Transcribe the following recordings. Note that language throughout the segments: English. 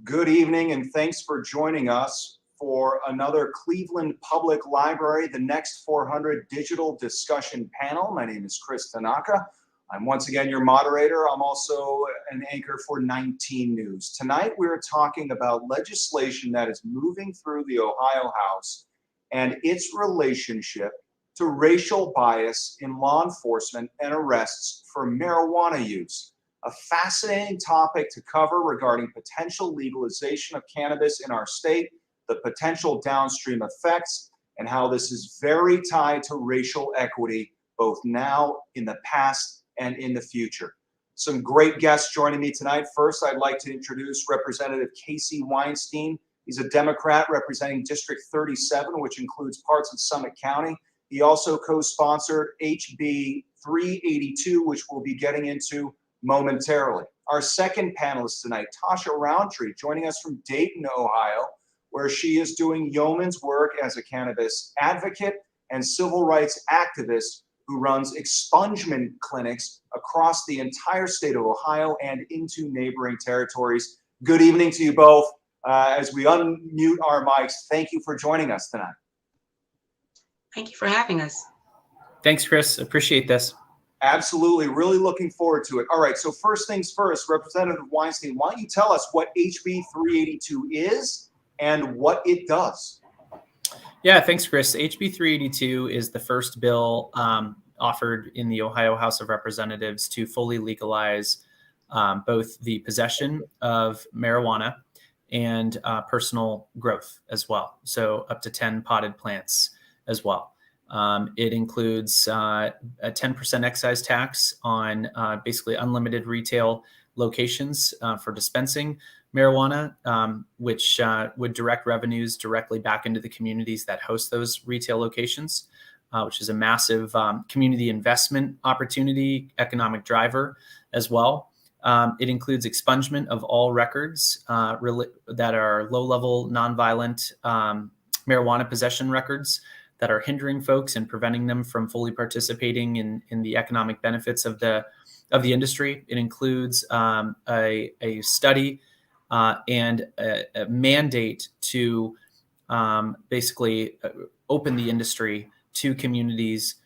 Good evening, and thanks for joining us for another Cleveland Public Library, the Next 400 digital discussion panel. My name is Chris Tanaka. I'm once again your moderator. I'm also an anchor for 19 News. Tonight, we're talking about legislation that is moving through the Ohio House and its relationship to racial bias in law enforcement and arrests for marijuana use. A fascinating topic to cover regarding potential legalization of cannabis in our state, the potential downstream effects, and how this is very tied to racial equity, both now, in the past, and in the future. Some great guests joining me tonight. First, I'd like to introduce Representative Casey Weinstein. He's a Democrat representing District 37, which includes parts of Summit County. He also co-sponsored HB 382, which we'll be getting into momentarily. Our second panelist tonight, Tasha Roundtree, joining us from Dayton, Ohio, where she is doing yeoman's work as a cannabis advocate and civil rights activist who runs expungement clinics across the entire state of Ohio and into neighboring territories. Good evening to you both. As we unmute our mics, thank you for joining us tonight. Thank you for having us. Thanks, Chris. Appreciate this. Absolutely. Really looking forward to it. All right. So first things first, Representative Weinstein, why don't you tell us what HB 382 is and what it does? Yeah, thanks, Chris. HB 382 is the first bill offered in the Ohio House of Representatives to fully legalize both the possession of marijuana and personal growth as well. So up to 10 potted plants as well. It includes a 10% excise tax on basically unlimited retail locations for dispensing marijuana, which would direct revenues directly back into the communities that host those retail locations, which is a massive community investment opportunity, economic driver as well. It includes expungement of all records that are low-level, nonviolent marijuana possession records that are hindering folks and preventing them from fully participating in the economic benefits of the industry. It includes a study and a mandate to basically open the industry to communities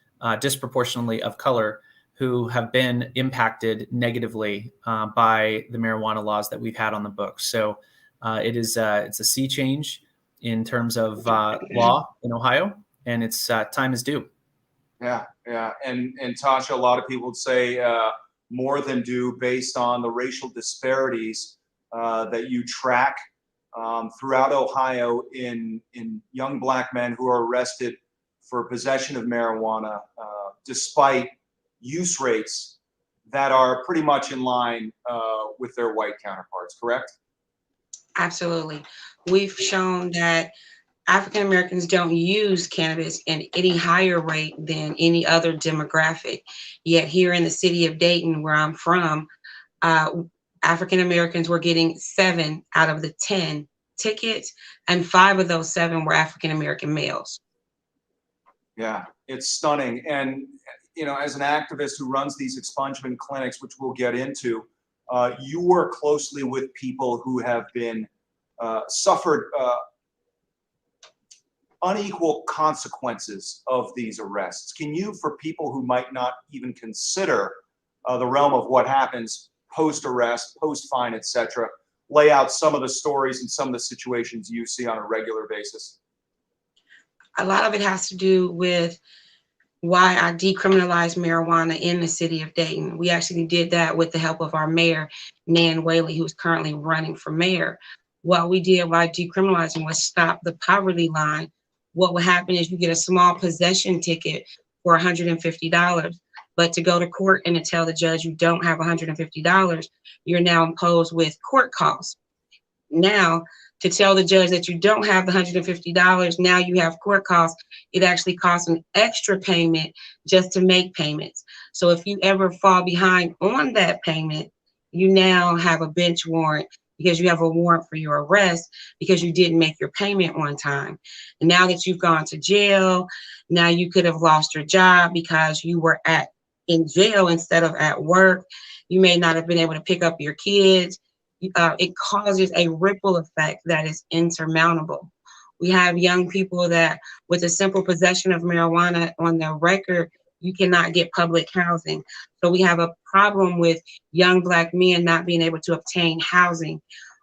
disproportionately of color who have been impacted negatively by the marijuana laws that we've had on the books. So it's a sea change in terms of law in Ohio, and it's time is due. Yeah. And Tasha, a lot of people would say more than due based on the racial disparities that you track throughout Ohio in young Black men who are arrested for possession of marijuana, despite use rates that are pretty much in line with their white counterparts, correct? Absolutely. We've shown that African Americans don't use cannabis in any higher rate than any other demographic. Yet here in the city of Dayton, where I'm from, African Americans were getting 7 out of the 10 tickets, and 5 of those 7 were African American males. Yeah, it's stunning. And, you know, as an activist who runs these expungement clinics, which we'll get into, you work closely with people who have been suffered unequal consequences of these arrests. Can you, for people who might not even consider the realm of what happens post-arrest, post-fine, etc., lay out some of the stories and some of the situations you see on a regular basis? A lot of it has to do with why I decriminalized marijuana in the city of Dayton. We actually did that with the help of our mayor, Nan Whaley, who's currently running for mayor. What we did by decriminalizing was stop the poverty line. What would happen is you get a small possession ticket for $150, but to go to court and to tell the judge you don't have $150, you're now imposed with court costs. Now, to tell the judge that you don't have the $150, now you have court costs. It actually costs an extra payment just to make payments. So if you ever fall behind on that payment, you now have a bench warrant because you have a warrant for your arrest because you didn't make your payment on time. And now that you've gone to jail, now you could have lost your job because you were in jail instead of at work. You may not have been able to pick up your kids. it causes a ripple effect that is insurmountable. We have young people that with a simple possession of marijuana on their record, you cannot get public housing. So we have a problem with young Black men not being able to obtain housing.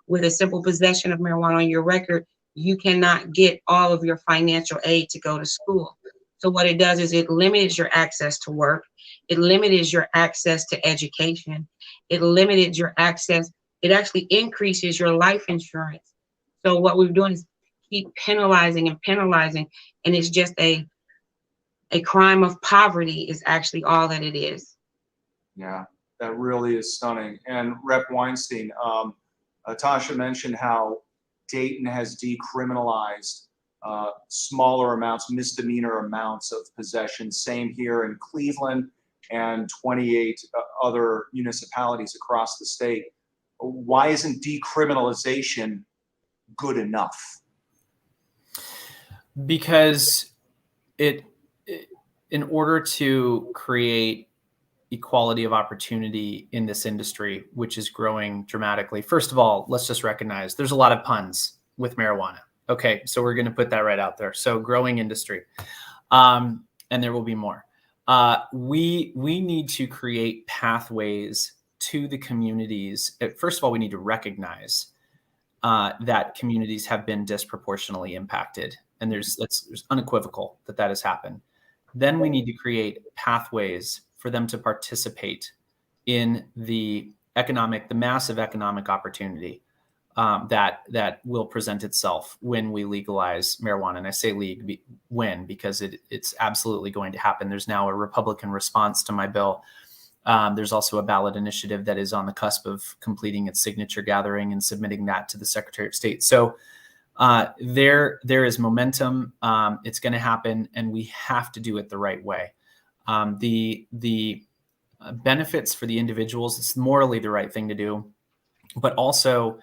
With a simple possession of marijuana on your record, you cannot get all of your financial aid to go to school. So what it does is it limits your access to work. It limits your access to education. It limited your access. It actually increases your life insurance. So what we're doing is keep penalizing and penalizing, and it's just a crime of poverty is actually all that it is. Yeah, that really is stunning. And Rep. Weinstein, Tasha mentioned how Dayton has decriminalized smaller amounts, misdemeanor amounts of possession. Same here in Cleveland and 28 other municipalities across the state. Why isn't decriminalization good enough? Because in order to create equality of opportunity in this industry, which is growing dramatically, first of all, let's just recognize there's a lot of puns with marijuana. Okay, so we're going to put that right out there. So growing industry, and there will be more. We need to create pathways to the communities. First of all, we need to recognize that communities have been disproportionately impacted, and there's unequivocal that has happened. Then we need to create pathways for them to participate in the massive economic opportunity that will present itself when we legalize marijuana. And I say when, because it's absolutely going to happen. There's now a Republican response to my bill. There's also a ballot initiative that is on the cusp of completing its signature gathering and submitting that to the Secretary of State. So there is momentum. It's going to happen, and we have to do it the right way. The benefits for the individuals, it's morally the right thing to do, but also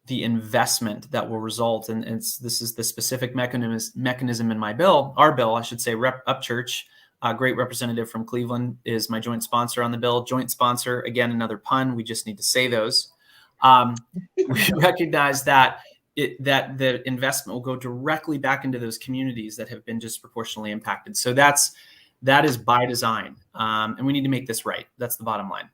the investment that will result, and this is the specific mechanism in my bill, our bill, I should say. Rep. Upchurch, a great representative from Cleveland, is my joint sponsor on the bill. Joint sponsor, again, another pun. We just need to say those. We recognize that the investment will go directly back into those communities that have been disproportionately impacted. So that is by design, and we need to make this right. That's the bottom line.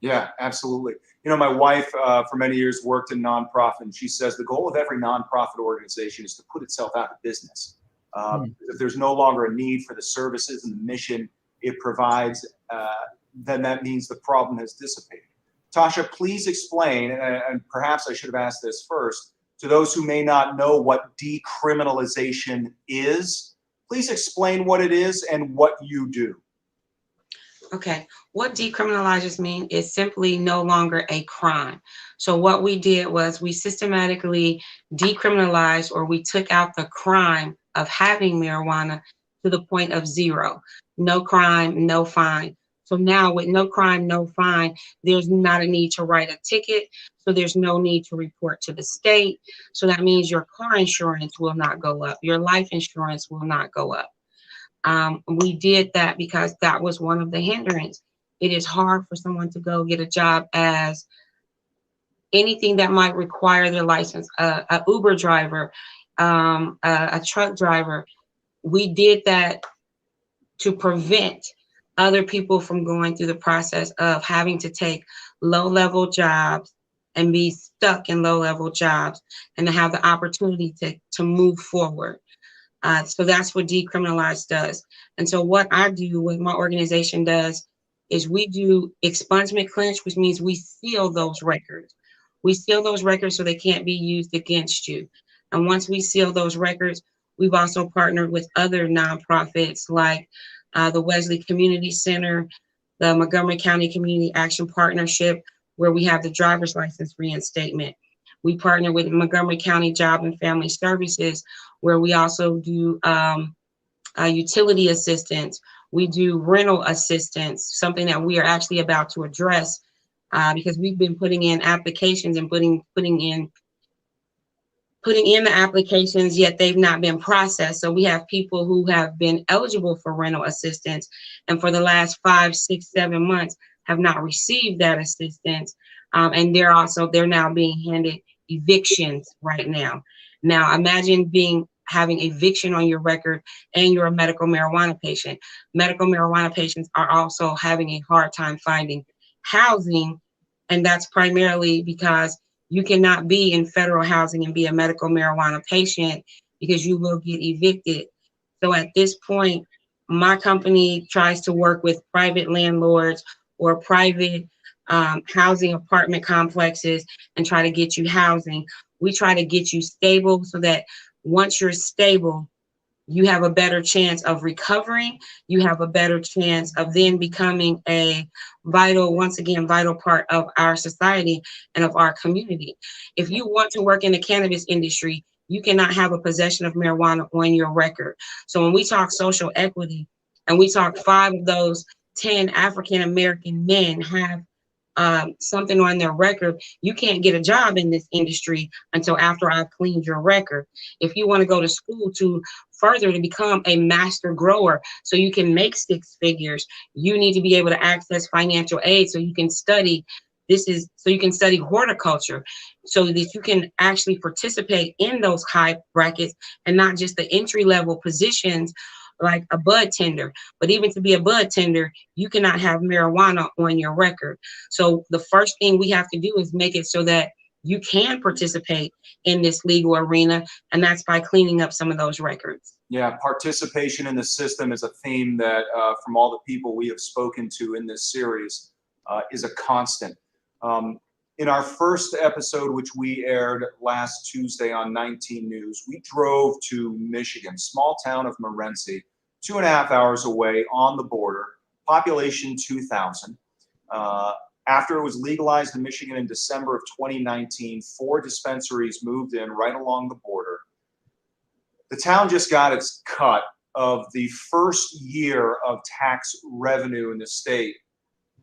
Yeah, absolutely. You know, my wife for many years worked in nonprofit, and she says the goal of every nonprofit organization is to put itself out of business. If there's no longer a need for the services and the mission it provides, then that means the problem has dissipated. Tasha, please explain, and perhaps I should have asked this first, to those who may not know what decriminalization is, please explain what it is and what you do. Okay, what decriminalizes mean is simply no longer a crime. So what we did was we systematically decriminalized, or we took out the crime of having marijuana to the point of zero. No crime, no fine. So now with no crime, no fine, there's not a need to write a ticket. So there's no need to report to the state. So that means your car insurance will not go up. Your life insurance will not go up. We did that because that was one of the hindrances. It is hard for someone to go get a job as anything that might require their license, a Uber driver, a truck driver. We did that to prevent other people from going through the process of having to take low-level jobs and be stuck in low-level jobs, and to have the opportunity to move forward. So that's what decriminalize does. And so what I do, what my organization does, is we do expungement clinch, which means we seal those records. We seal those records so they can't be used against you. And once we seal those records, we've also partnered with other nonprofits like the Wesley Community Center, the Montgomery County Community Action Partnership, where we have the driver's license reinstatement. We partner with Montgomery County Job and Family Services, where we also do utility assistance. We do rental assistance, something that we are actually about to address because we've been putting in applications and putting in the applications, yet they've not been processed. So we have people who have been eligible for rental assistance, and for the last 5, 6, 7 months have not received that assistance And they're now being handed evictions right now. Now imagine having eviction on your record and you're a medical marijuana patient. Medical marijuana patients are also having a hard time finding housing, and that's primarily because you cannot be in federal housing and be a medical marijuana patient because you will get evicted. So at this point, my company tries to work with private landlords or private housing apartment complexes and try to get you housing. We try to get you stable so that once you're stable, you have a better chance of recovering. You have a better chance of then becoming a once again, vital part of our society and of our community. If you want to work in the cannabis industry, you cannot have a possession of marijuana on your record. So when we talk social equity and we talk 5 of those 10 African-American men have something on their record, you can't get a job in this industry until after I've cleaned your record. If you want to go to school to become a master grower so you can make 6 figures, you need to be able to access financial aid so you can study horticulture so that you can actually participate in those high brackets and not just the entry-level positions like a bud tender. But even to be a bud tender, you cannot have marijuana on your record. So the first thing we have to do is make it so that you can participate in this legal arena, and that's by cleaning up some of those records. Yeah, participation in the system is a theme that from all the people we have spoken to in this series is a constant. In our first episode, which we aired last Tuesday on 19 News, we drove to Michigan, small town of Morenci, 2.5 hours away on the border, population 2,000. After it was legalized in Michigan in December of 2019, 4 dispensaries moved in right along the border. The town just got its cut of the first year of tax revenue in the state,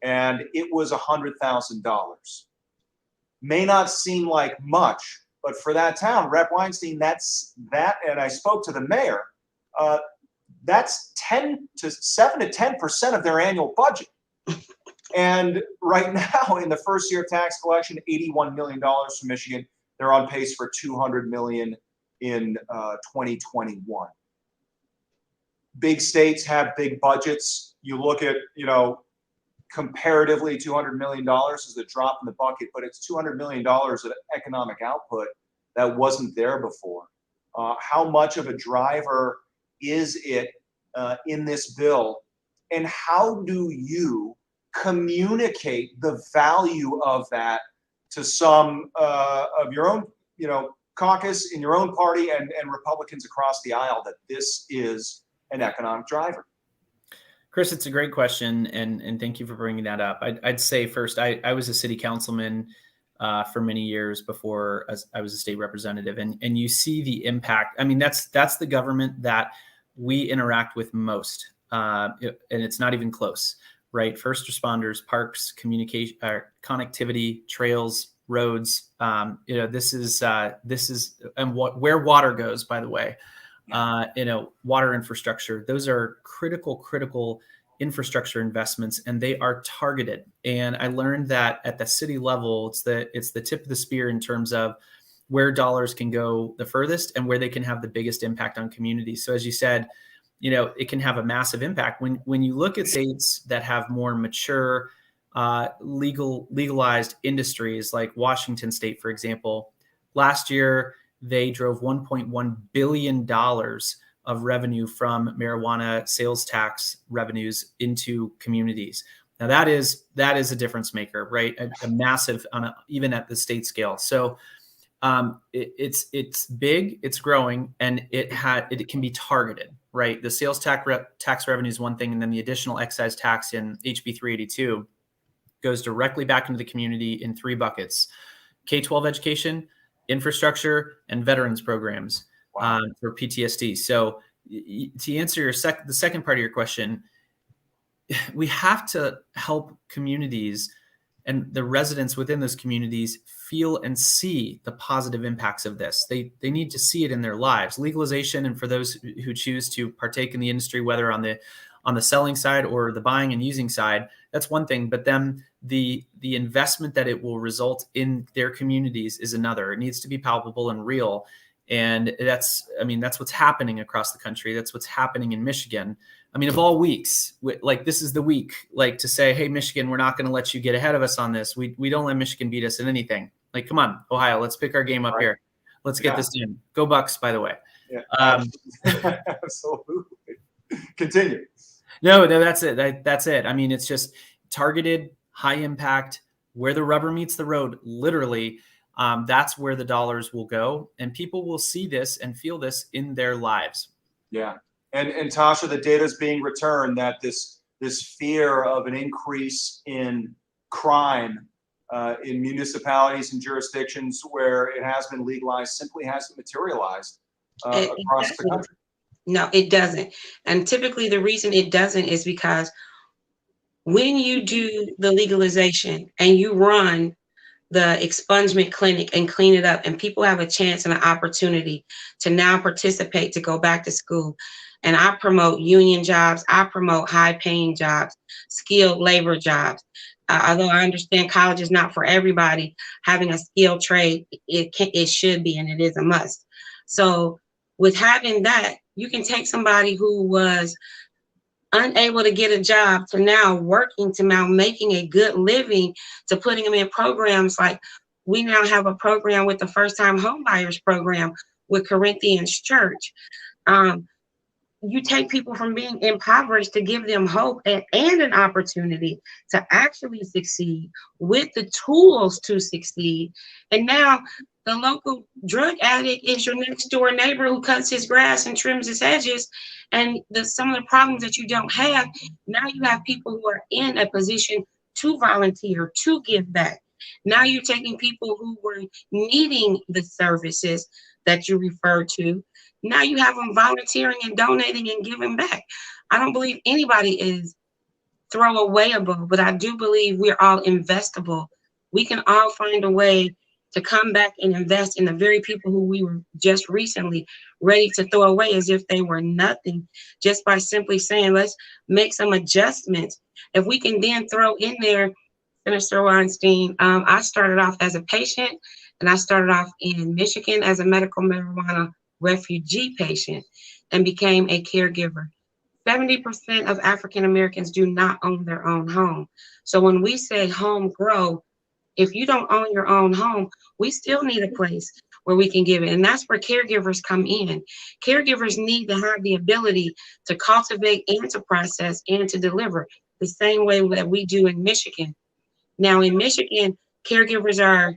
and it was $100,000. May not seem like much, but for that town, Rep. Weinstein, and I spoke to the mayor, that's 7 to 10% of their annual budget. And right now, in the first year of tax collection, $81 million from Michigan. They're on pace for $200 million in 2021. Big states have big budgets. You look at, comparatively, $200 million is a drop in the bucket, but it's $200 million of economic output that wasn't there before. How much of a driver is it in this bill, and how do you communicate the value of that to some of your own, caucus in your own party and Republicans across the aisle that this is an economic driver? Chris, it's a great question, and thank you for bringing that up. I'd say first, I was a city councilman for many years before I was a state representative, and you see the impact. I mean, that's the government that we interact with most, and it's not even close, right? First responders, parks, communication, connectivity, trails, roads. This is and where water goes, by the way. Water infrastructure. Those are critical infrastructure investments, and they are targeted. And I learned that at the city level, it's the tip of the spear in terms of where dollars can go the furthest and where they can have the biggest impact on communities. So as you said, it can have a massive impact. When you look at states that have more mature, legalized industries like Washington State, for example, last year, they drove $1.1 billion of revenue from marijuana sales tax revenues into communities. Now that is a difference maker, right? A massive, even at the state scale. So it's big, it's growing, and it can be targeted, right? The sales tax revenue is one thing, and then the additional excise tax in HB 382 goes directly back into the community in 3 buckets: K-12 education, infrastructure, and veterans programs. Wow. For PTSD. So to answer the second part of your question, we have to help communities and the residents within those communities feel and see the positive impacts of this. They need to see it in their lives. Legalization, and for those who choose to partake in the industry, whether on on the selling side or the buying and using side, that's one thing. But then the investment that it will result in their communities is another. It needs to be palpable and real. And that's what's happening across the country. That's what's happening in Michigan. I mean, of all weeks, like this is the week, like to say, hey, Michigan, we're not going to let you get ahead of us on this. We don't let Michigan beat us in anything. Like, come on, Ohio, let's pick our game up here. Let's get this in. Go Bucks, by the way. Yeah, absolutely. Continue. No, that's it. That's it. I mean, it's just targeted, high impact, where the rubber meets the road, literally. That's where the dollars will go, and people will see this and feel this in their lives. Yeah. And Tasha, the data is being returned that this fear of an increase in crime in municipalities and jurisdictions where it has been legalized simply hasn't materialized across the country. No, it doesn't. And typically the reason it doesn't is because when you do the legalization and you run the expungement clinic and clean it up, and people have a chance and an opportunity to now participate, to go back to school. And I promote union jobs. I promote high paying jobs, skilled labor jobs. Although I understand college is not for everybody, having a skilled trade, it should be, and it is a must. So with having that, you can take somebody who was unable to get a job to now working, to now making a good living, to putting them in programs. Like we now have a program with the first time homebuyers program with Corinthians Church. You take people from being impoverished to give them hope and an opportunity to actually succeed with the tools to succeed. And now the local drug addict is your next door neighbor who cuts his grass and trims his hedges. And some of the problems that you don't have, now you have people who are in a position to volunteer, to give back. Now you're taking people who were needing the services that you referred to. Now you have them volunteering and donating and giving back. I don't believe anybody is throwawayable, but I do believe we're all investable. We can all find a way to come back and invest in the very people who we were just recently ready to throw away as if they were nothing, just by simply saying, let's make some adjustments. If we can then throw in there, Senator Weinstein, I started off as a patient, and I started off in Michigan as a medical marijuana refugee patient and became a caregiver. 70% of African Americans do not own their own home. So when we say home grow, if you don't own your own home, we still need a place where we can give it. And that's where caregivers come in. Caregivers need to have the ability to cultivate and to process and to deliver the same way that we do in Michigan. Now in Michigan, caregivers are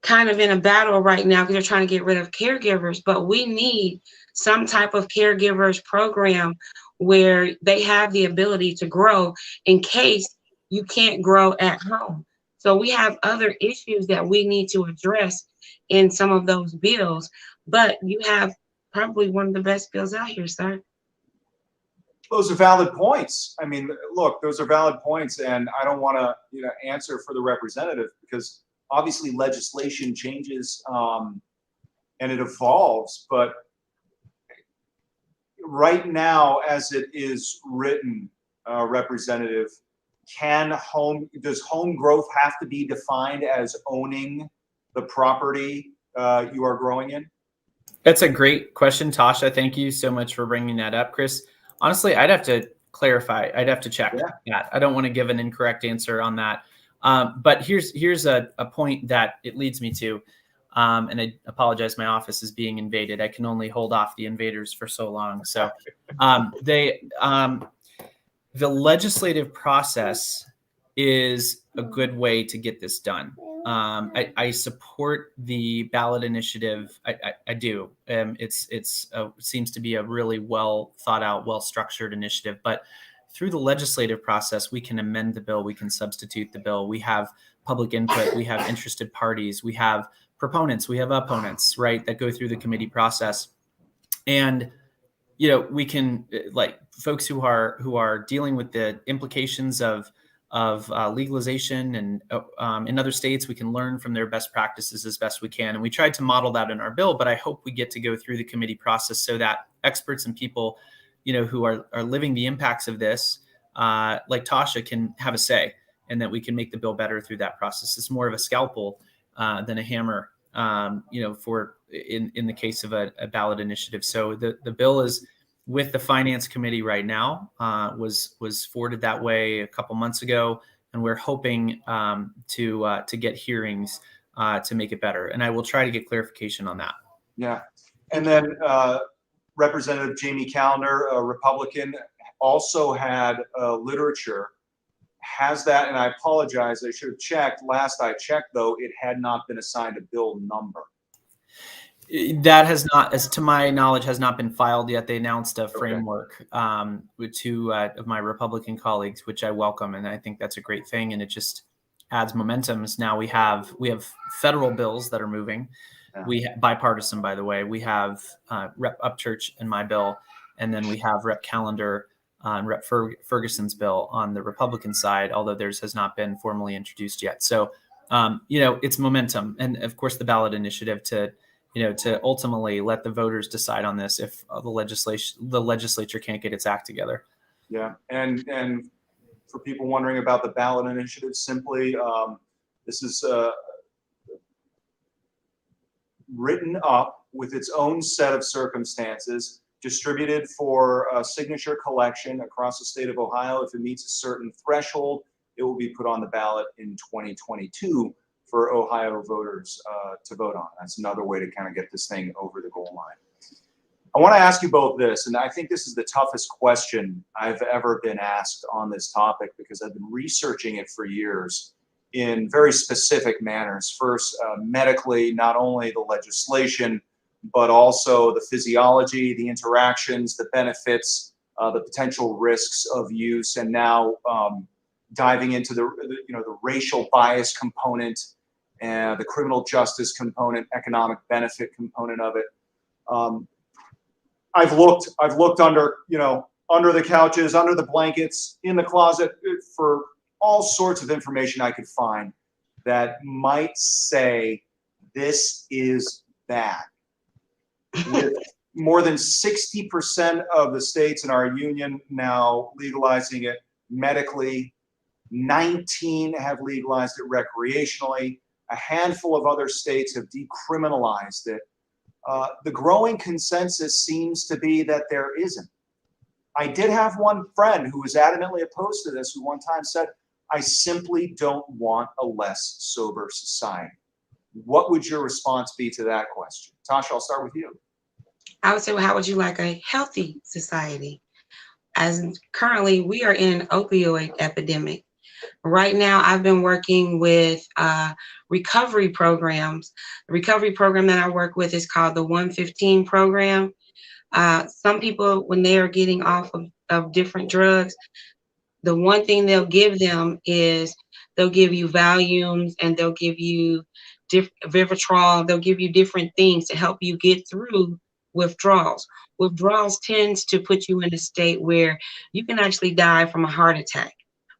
kind of in a battle right now because they're trying to get rid of caregivers, but we need some type of caregivers program where they have the ability to grow in case you can't grow at home. So we have other issues that we need to address in some of those bills, but you have probably one of the best bills out here, sir. Those are valid points. I mean, look, those are valid points, and I don't want to, answer for the representative because obviously legislation changes and it evolves, but right now, as it is written, Representative, does home growth have to be defined as owning the property you are growing in? That's a great question, Tasha. Thank you so much for bringing that up, Chris. Honestly, I'd have to clarify. I'd have to check that. I don't want to give an incorrect answer on that. But here's a point that it leads me to, and I apologize, my office is being invaded. I can only hold off the invaders for so long. So the legislative process is a good way to get this done. I support the ballot initiative. I do. It seems to be a really well thought out, well structured initiative, but through the legislative process, we can amend the bill. We can substitute the bill. We have public input. We have interested parties. We have proponents. We have opponents, right, that go through the committee process. And, we can, like folks who are dealing with the implications of legalization and in other states, we can learn from their best practices as best we can. And we tried to model that in our bill, but I hope we get to go through the committee process so that experts and people who are living the impacts of this, like Tasha, can have a say, and that we can make the bill better through that process. It's more of a scalpel than a hammer, for in the case of a ballot initiative. So the bill is with the Finance Committee right now, was forwarded that way a couple months ago, and we're hoping to get hearings to make it better. And I will try to get clarification on that. Yeah, and then Representative Jamie Callender, a Republican, also had literature. Has that, and I apologize, I should have checked. Last I checked, though, it had not been assigned a bill number. That has not, as to my knowledge, has not been filed yet. They announced a framework with two of my Republican colleagues, which I welcome, and I think that's a great thing, and it just adds momentum. Now we have federal bills that are moving. We bipartisan, by the way. We have Rep. Upchurch in my bill, and then we have Rep. Callender and Rep. Ferguson's bill on the Republican side, although theirs has not been formally introduced yet. So, it's momentum, and of course the ballot initiative to ultimately let the voters decide on this if the legislature can't get its act together. Yeah, and for people wondering about the ballot initiative, simply this is written up with its own set of circumstances, distributed for signature collection across the state of Ohio. If it meets a certain threshold, it will be put on the ballot in 2022 for Ohio voters to vote on. That's another way to kind of get this thing over the goal line. I want to ask you both this, and I think this is the toughest question I've ever been asked on this topic, because I've been researching it for years in very specific manners. First, medically, not only the legislation, but also the physiology, the interactions, the benefits, the potential risks of use, and now diving into the racial bias component and the criminal justice component, economic benefit component of it. I've looked under the couches, under the blankets, in the closet for all sorts of information I could find that might say this is bad. With more than 60% of the states in our union now legalizing it medically, 19 have legalized it recreationally, a handful of other states have decriminalized it. The growing consensus seems to be that there isn't. I did have one friend who was adamantly opposed to this, who one time said, "I simply don't want a less sober society." What would your response be to that question? Tasha, I'll start with you. I would say, well, how would you like a healthy society? As currently we are in an opioid epidemic. Right now, I've been working with recovery programs. The recovery program that I work with is called the 115 program. Some people, when they are getting off of different drugs, the one thing they'll give them is they'll give you Valiums, and they'll give you Vivitrol. They'll give you different things to help you get through withdrawals. Withdrawals tends to put you in a state where you can actually die from a heart attack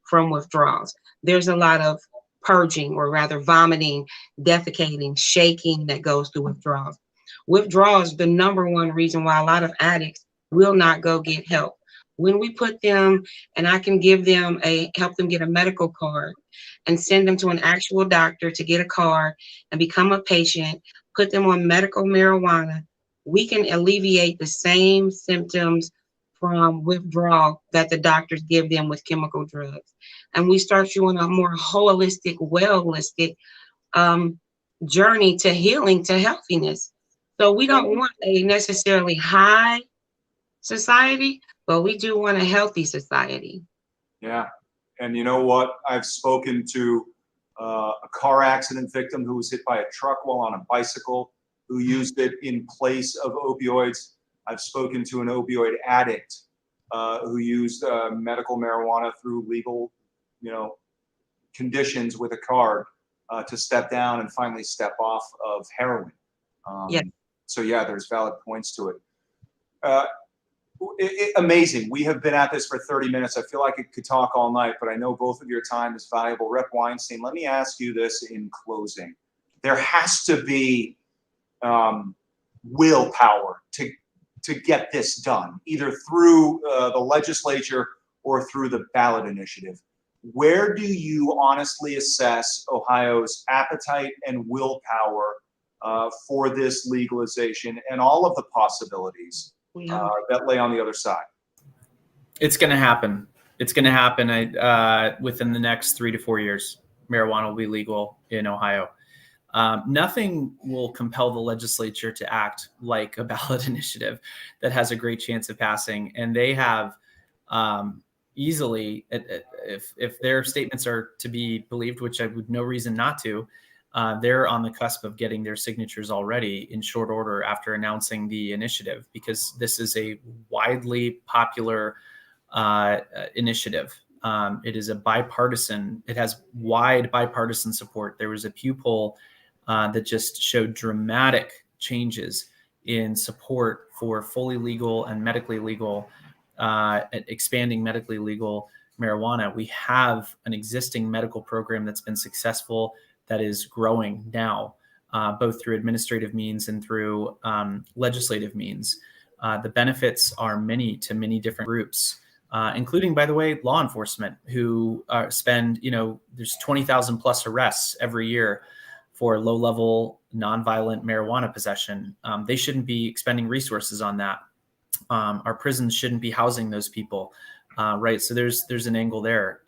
from withdrawals. There's a lot of purging, or rather vomiting, defecating, shaking that goes through withdrawals. Withdrawals, the number one reason why a lot of addicts will not go get help. When we put them, and I can give them help them get a medical card and send them to an actual doctor to get a card and become a patient, put them on medical marijuana, we can alleviate the same symptoms from withdrawal that the doctors give them with chemical drugs. And we start you on a more holistic, well-listed journey to healing, to healthiness. So we don't want a necessarily high society, but we do want a healthy society. Yeah. And you know what? I've spoken to a car accident victim who was hit by a truck while on a bicycle, who used it in place of opioids. I've spoken to an opioid addict who used medical marijuana through legal, conditions with a card to step down and finally step off of heroin. Yes. So yeah, there's valid points to it. Amazing. We have been at this for 30 minutes. I feel like I could talk all night, but I know both of your time is valuable. Rep. Weinstein, let me ask you this in closing. There has to be willpower to get this done, either through the legislature or through the ballot initiative. Where do you honestly assess Ohio's appetite and willpower for this legalization and all of the possibilities that lay on the other side? It's going to happen. It's going to happen within the next 3 to 4 years. Marijuana will be legal in Ohio. Nothing will compel the legislature to act like a ballot initiative that has a great chance of passing. And they have easily, if their statements are to be believed, which I would no reason not to, they're on the cusp of getting their signatures already in short order after announcing the initiative, because this is a widely popular initiative. It is a bipartisan, it has wide bipartisan support. There was a Pew poll that just showed dramatic changes in support for fully legal and medically legal, expanding medically legal marijuana. We have an existing medical program that's been successful, that is growing now, both through administrative means and through legislative means. The benefits are many to many different groups, including, by the way, law enforcement, who spend, there's 20,000 plus arrests every year for low-level nonviolent marijuana possession. They shouldn't be expending resources on that. Our prisons shouldn't be housing those people, right? So there's an angle there.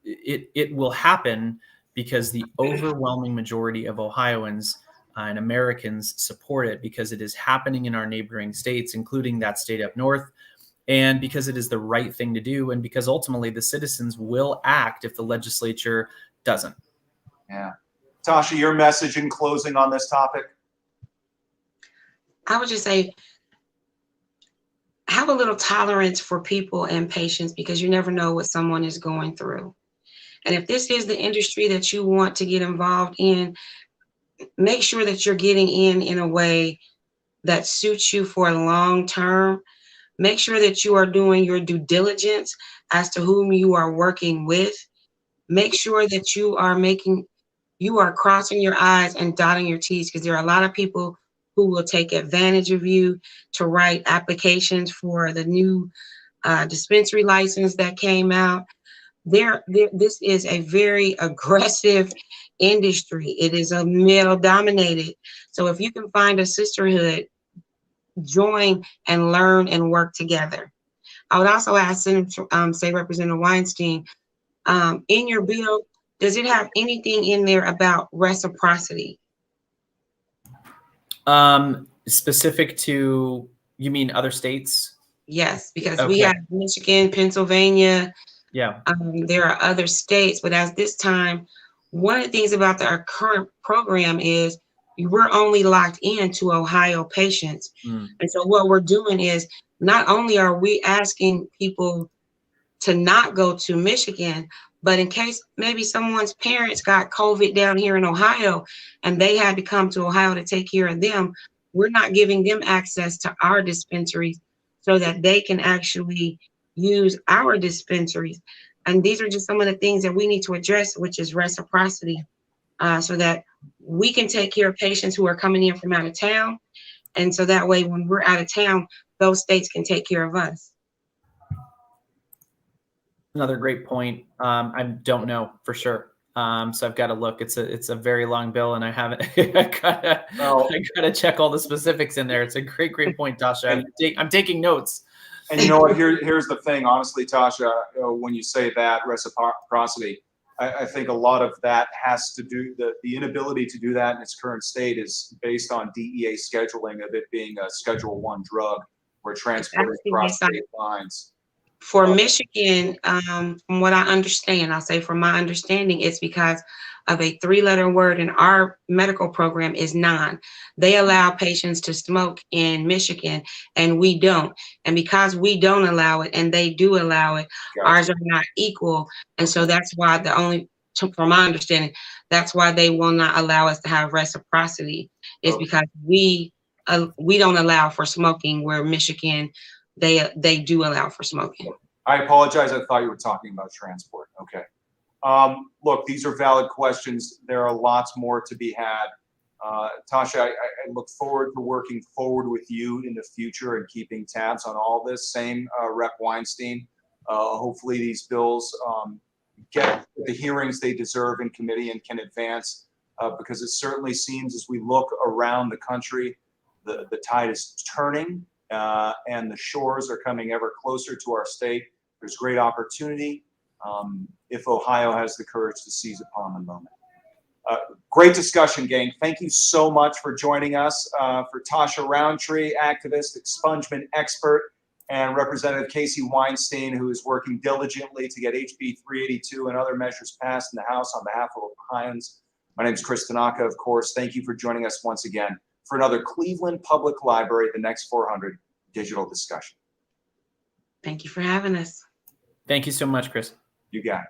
It will happen because the overwhelming majority of Ohioans and Americans support it, because it is happening in our neighboring states, including that state up north, and because it is the right thing to do, and because ultimately the citizens will act if the legislature doesn't. Yeah. Tasha, your message in closing on this topic? I would just say, have a little tolerance for people and patience, because you never know what someone is going through. And if this is the industry that you want to get involved in, make sure that you're getting in a way that suits you for a long term. Make sure that you are doing your due diligence as to whom you are working with. Make sure that you are crossing your I's and dotting your T's, because there are a lot of people who will take advantage of you to write applications for the new dispensary license that came out. This is a very aggressive industry. It is a male dominated. So if you can find a sisterhood, join and learn and work together. I would also ask Senator, Representative Weinstein, in your bill, does it have anything in there about reciprocity? Specific to, you mean other states? Yes, because Okay. we have Michigan, Pennsylvania. Yeah. There are other states, but at this time, one of the things about our current program is we're only locked into Ohio patients. And so what we're doing is, not only are we asking people to not go to Michigan, but in case maybe someone's parents got COVID down here in Ohio and they had to come to Ohio to take care of them, we're not giving them access to our dispensaries so that they can actually use our dispensaries. And these are just some of the things that we need to address, which is reciprocity, so that we can take care of patients who are coming in from out of town. And so that way, when we're out of town, those states can take care of us. Another great point. I don't know for sure. So I've got to look. It's a very long bill, and I haven't. I gotta check all the specifics in there. It's a great point, Tasha. I'm taking notes. And you know what? Here's the thing. Honestly, Tasha, when you say that reciprocity, I think a lot of that has to do the inability to do that in its current state is based on DEA scheduling of it being a Schedule I drug, where transported across state lines. For Michigan, from what I understand, I'll say from my understanding, it's because of a 3-letter word in our medical program is non. They allow patients to smoke in Michigan and we don't. And because we don't allow it and they do allow it, gotcha. Ours are not equal. And so that's why from my understanding, that's why they will not allow us to have reciprocity, is because we don't allow for smoking, where Michigan, they do allow for smoking. I apologize. I thought you were talking about transport. Okay. Look, these are valid questions. There are lots more to be had. Tasha, I look forward to working forward with you in the future and keeping tabs on all this. Same, Rep. Weinstein. Hopefully these bills get the hearings they deserve in committee and can advance, because it certainly seems as we look around the country, the tide is turning and the shores are coming ever closer to our state. There's great opportunity if Ohio has the courage to seize upon the moment. Great discussion, gang. Thank you so much for joining us. For Tasha Roundtree, activist, expungement expert, and Representative Casey Weinstein, who is working diligently to get HB 382 and other measures passed in the House on behalf of Ohioans. My name is Chris Tanaka, of course. Thank you for joining us once again for another Cleveland Public Library, the Next 400 digital discussion. Thank you for having us. Thank you so much, Chris. You got it.